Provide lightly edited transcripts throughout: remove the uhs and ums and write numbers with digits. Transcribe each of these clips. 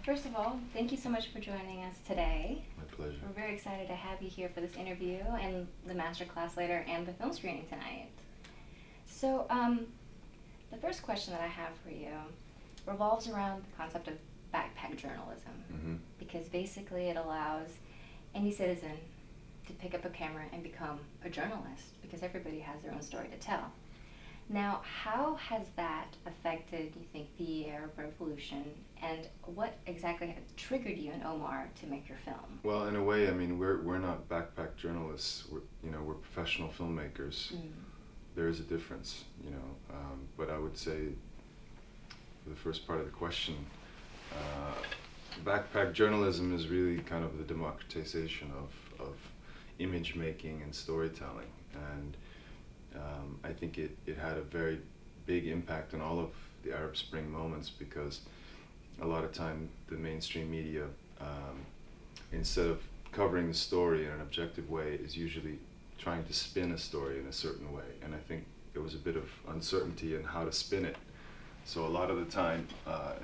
First of all, thank you so much for joining us today. My pleasure. We're very excited to have you here for this interview and the masterclass later and the film screening tonight. So, the first question that I have for you revolves around the concept of backpack journalism, Mm-hmm. because basically it allows any citizen to pick up a camera and become a journalist, because everybody has their own story to tell. Now, how has that affected, you think, the Arab Revolution, and what exactly had triggered you and Omar to make your film? Well, in a way, I mean, we're not backpack journalists. We're professional filmmakers. Mm. There is a difference, but I would say, for the first part of the question, backpack journalism is really kind of the democratization of image making and storytelling, and I think it had a very big impact on all of the Arab Spring moments, because a lot of time the mainstream media, instead of covering the story in an objective way, is usually trying to spin a story in a certain way, and I think there was a bit of uncertainty in how to spin it. So a lot of the time,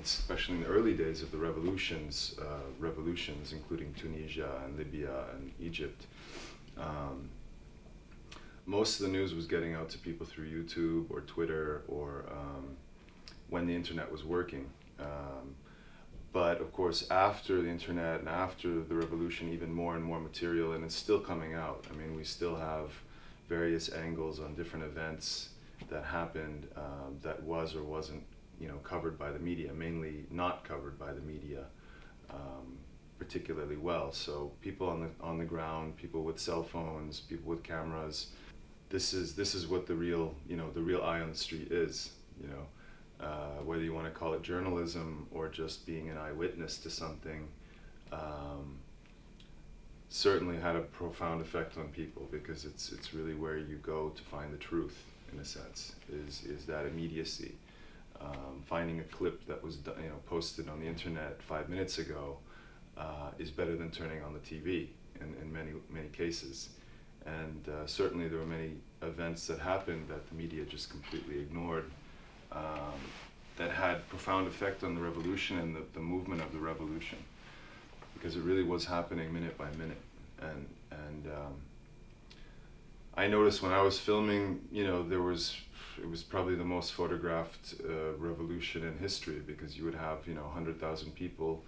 especially in the early days of the revolutions, including Tunisia and Libya and Egypt, most of the news was getting out to people through YouTube or Twitter, or when the internet was working. But of course, after the internet and after the revolution, even more and more material, and it's still coming out. I mean, we still have various angles on different events that happened, that was or wasn't, covered by the media, mainly not covered by the media particularly well. So people on the ground, people with cell phones, people with cameras. This is what the real eye on the street is. Whether you want to call it journalism or just being an eyewitness to something, certainly had a profound effect on people, because it's really where you go to find the truth, in a sense, is that immediacy. Finding a clip that was posted on the internet 5 minutes ago is better than turning on the TV in many cases. And certainly there were many events that happened that the media just completely ignored, that had profound effect on the revolution and the movement of the revolution, because it really was happening minute by minute. And I noticed when I was filming, it was probably the most photographed revolution in history, because you would have 100,000 people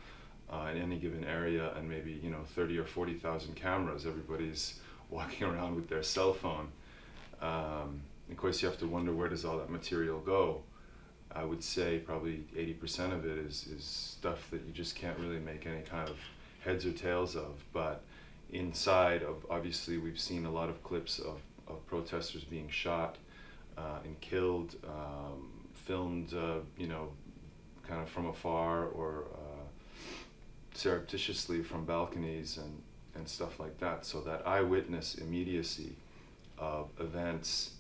in any given area, and maybe 30 or 40,000 cameras. Everybody's walking around with their cell phone. Of course, you have to wonder, where does all that material go? I would say probably 80% of it is stuff that you just can't really make any kind of heads or tails of. But inside of, obviously, we've seen a lot of clips of protesters being shot and killed, filmed, kind of from afar, or surreptitiously from balconies and stuff like that. So that eyewitness immediacy of events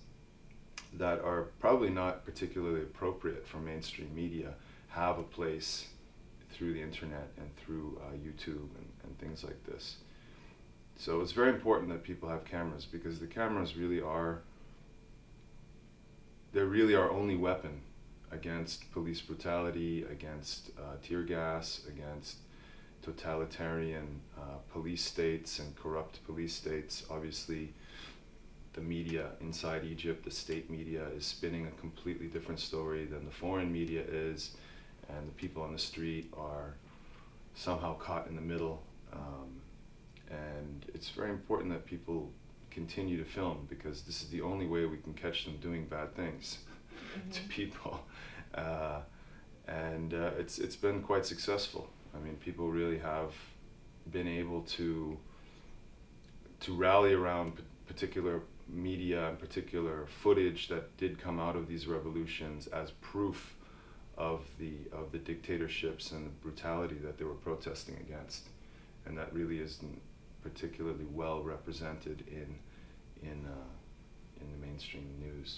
that are probably not particularly appropriate for mainstream media have a place through the internet and through YouTube and things like this. So it's very important that people have cameras, because the cameras really are, they're really our only weapon against police brutality, against tear gas, against totalitarian police states and corrupt police states. Obviously, the media inside Egypt, the state media, is spinning a completely different story than the foreign media is, and the people on the street are somehow caught in the middle. And it's very important that people continue to film, because this is the only way we can catch them doing bad things to people. And it's been quite successful. I mean, people really have been able to rally around particular media and particular footage that did come out of these revolutions as proof of the dictatorships and the brutality that they were protesting against, and that really isn't particularly well represented in the mainstream news.